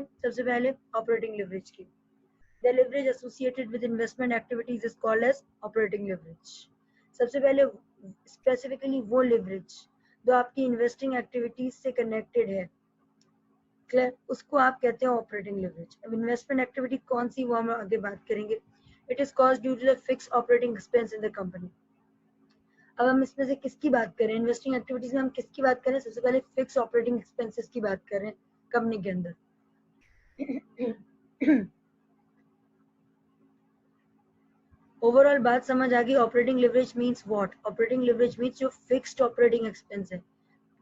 सबसे पहले operating leverage की। The leverage associated with investment activities is called as operating leverage. सबसे पहले स्पेसिफिकली वो लेवरेज जो आपकी इन्वेस्टिंग एक्टिविटीज से कनेक्टेड है, क्लियर, उसको आप कहते हैं ऑपरेटिंग लेवरेज। अब इन्वेस्टमेंट एक्टिविटी कौन सी, वो हम आगे बात करेंगे। It is cost due to the fix operating expense in the company. अब हम इसमें से किसकी बात करें, इन्वेस्टिंग एक्टिविटीज में हम किसकी बात करें, सबसे पहले फिक्स ऑपरेटिंग एक्सपेंसेस की बात करें कंपनी के अंदर। ओवरऑल बात समझ आ गई। Operating leverage means what? Operating leverage means जो फिक्स्ड ऑपरेटिंग एक्सपेंस है।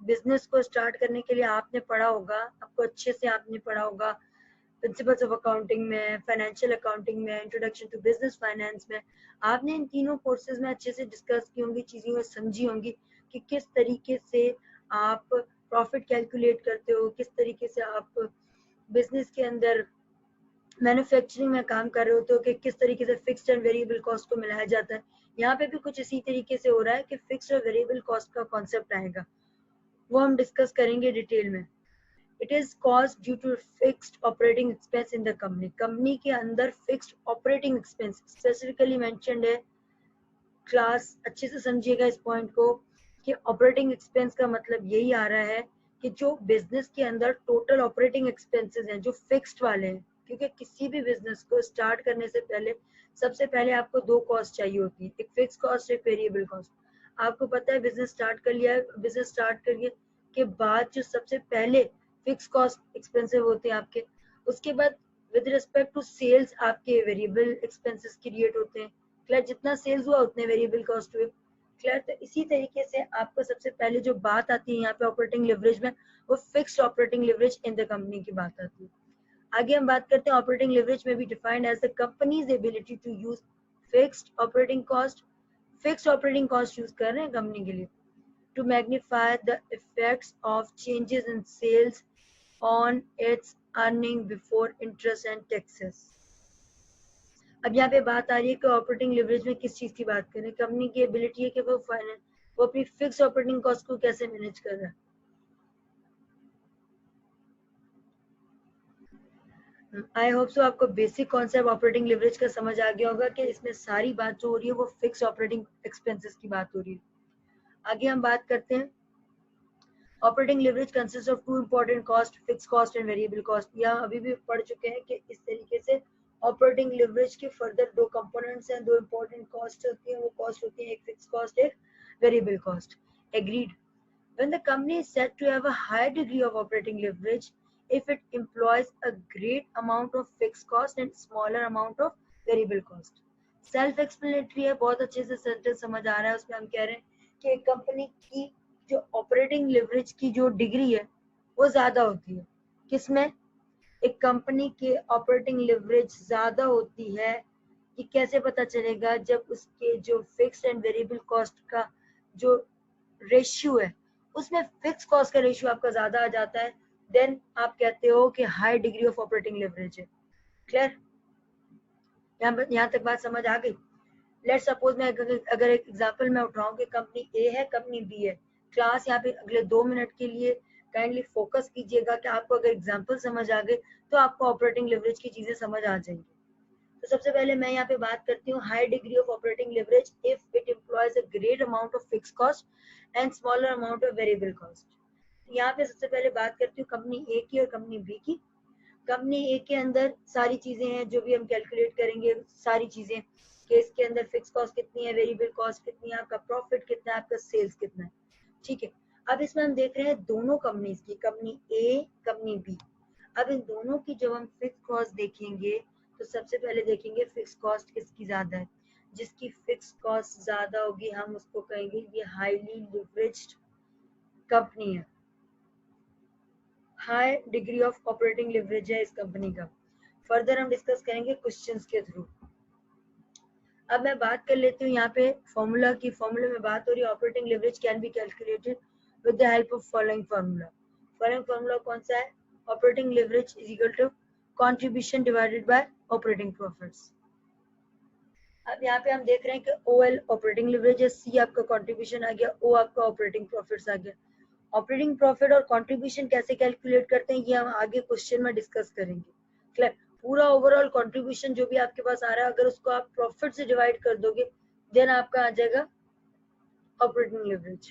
बिजनेस को स्टार्ट करने के लिए आपने पढ़ा होगा, आपको अच्छे से आपने पढ़ा होगा प्रिंसिपल्स ऑफ अकाउंटिंग में, फाइनेंशियल अकाउंटिंग में, इंट्रोडक्शन टू बिजनेस फाइनेंस में। आपने इन तीनों कोर्सेज में अच्छे से डिस्कस की होंगी, चीजें समझी होंगी कि किस तरीके से आप प्रॉफिट कैलकुलेट करते हो, किस तरीके से आप बिजनेस के अंदर मैन्युफैक्चरिंग में काम कर रहे होते हो कि किस तरीके से फिक्स्ड एंड वेरिएबल कॉस्ट को मिलाया जाता है। यहाँ पे भी कुछ इसी तरीके से हो रहा है कि फिक्स्ड और वेरिएबल कॉस्ट का कॉन्सेप्ट आएगा, वो हम डिस्कस करेंगे डिटेल में। It is cost due to fixed operating expense in the company. Company के अंदर fixed operating expense specifically mentioned है। क्लास अच्छे से समझिएगा इस पॉइंट को कि ऑपरेटिंग एक्सपेंस का मतलब यही आ रहा है कि जो बिजनेस के अंदर टोटल ऑपरेटिंग एक्सपेंसेस हैं जो फिक्स्ड वाले हैं, क्योंकि किसी भी बिजनेस को स्टार्ट करने से पहले सबसे पहले आपको दो कॉस्ट चाहिए होती है, एक फिक्स कॉस्ट, एक वेरिएबल कॉस्ट। आपको पता है बिजनेस स्टार्ट कर लिया है, बिजनेस स्टार्ट करने के बाद जो सबसे पहले फिक्स कॉस्ट एक्सपेंसिव होते हैं आपके, उसके बाद विद रिस्पेक्ट टू सेल्स आपके वेरिएबल एक्सपेंसेस क्रिएट होते हैं। क्लियर, जितना सेल्स हुआ उतने वेरिएबल कॉस्ट हुए। क्लियर, तो इसी तरीके से आपको सबसे पहले जो बात आती है यहाँ पे ऑपरेटिंग लिवरेज में, वो fixed operating leverage in the company की बात आती है। आगे हम बात करते हैं ऑपरेटिंग लिवरेज में भी defined as the company's ability to use fixed operating cost. Fixed operating cost use कर रहे हैं कंपनी के लिए to magnify the effects of changes in sales on its earning before interest and taxes. अब यहाँ पे बात आ रही है कि ऑपरेटिंग लिवरेज में किस चीज की बात करें। कंपनी की एबिलिटी है कि वो अपनी फिक्स ऑपरेटिंग कॉस्ट को कैसे मैनेज कर रहा है। आई होप सो आपको बेसिक कॉन्सेप्ट ऑपरेटिंग लिवरेज का समझ आ गया होगा कि इसमें सारी बात जो हो रही है वो फिक्स ऑपरेटिंग एक्सपेंसेस की बात हो रही है। आगे हम बात करते हैं operating leverage consist of two important cost, fix cost and variable cost. यहाँ अभी भी पढ़ चुके हैं कि इस तरीके से ऑपरेटिंग लिवरेज के फर्दर दो कंपोनेंट्स हैं, दो इंपॉर्टेंट कॉस्ट होती हैं। वो कॉस्ट होती है एक फिक्स कॉस्ट, एक variable cost. Agreed. When the company is said to have a high degree of operating leverage if it employs a great amount of fixed cost and smaller amount of variable cost. Self explanatory है, बहुत अच्छे से sentence समझ आ रहा है। उसमें हम कह रहे हैं कि एक कंपनी की जो ऑपरेटिंग लिवरेज की जो डिग्री है वो ज्यादा होती है। किसमें? एक कंपनी के ऑपरेटिंग लिवरेज ज्यादा होती है। ये कैसे पता चलेगा? जब उसके जो फिक्स्ड एंड वेरिएबल कॉस्ट का जो रेशियो है उसमें फिक्स कॉस्ट का रेशियो आपका ज्यादा आ जाता है, देन आप कहते हो कि high degree of operating leverage है। क्लियर, यहाँ तक बात समझ आ गई। लेट सपोज मैं अगर एक एग्जांपल मैं उठाऊं कि कंपनी ए है, कंपनी बी है। क्लास यहाँ पे अगले 2 मिनट के लिए काइंडली फोकस कीजिएगा कि आपको अगर एग्जांपल समझ आ गए तो आपको ऑपरेटिंग लिवरेज की चीजें समझ आ जाएंगी। तो सबसे पहले मैं यहाँ पे बात करती हूँ high degree of operating leverage if it employees a great amount of fix cost and smaller amount of variable cost. यहाँ पे सबसे पहले बात करती हूँ कंपनी ए की और कंपनी बी की। कंपनी ए के अंदर सारी चीजें हैं जो भी हम कैलकुलेट करेंगे, सारी चीजें कि इसके अंदर फिक्स कॉस्ट कितनी है, वेरिएबल कॉस्ट कितनी है, आपका प्रॉफिट कितना है, आपका सेल्स कितना है। ठीक है, अब इसमें हम देख रहे हैं दोनों कंपनीज की, कंपनी ए, कंपनी बी। अब इन दोनों की जब हम फिक्स कॉस्ट देखेंगे तो सबसे पहले देखेंगे फिक्स कॉस्ट किसकी ज्यादा है। जिसकी फिक्स कॉस्ट ज्यादा होगी हम उसको कहेंगे ये हाईली लिवरेज्ड कंपनी है, high degree of operating leverage है इस कंपनी का। फर्दर हम डिस्कस करेंगे क्वेश्चंस के थ्रू। अब मैं बात कर लेती हूँ यहाँ पे फॉर्मूला की। फॉर्मूला में बात हो रही है operating leverage can be calculated with the help of following formula. Following formula कौन सा है? Operating leverage is equal to contribution divided by operating profits. अब यहाँ पे हम देख रहे हैं कि OL ऑपरेटिंग लिवरेज है, C आपका कंट्रीब्यूशन आ गया, O आपका ऑपरेटिंग प्रॉफिट्स आ गया। ऑपरेटिंग प्रॉफिट और कंट्रीब्यूशन कैसे कैलकुलेट करते हैं ये हम आगे क्वेश्चन में डिस्कस करेंगे। क्लियर? पूरा ओवरऑल कंट्रीब्यूशन जो भी आपके पास आ रहा है अगर उसको आप प्रॉफिट से डिवाइड कर दोगे देन आपका आ जाएगा ऑपरेटिंग लिवरेज।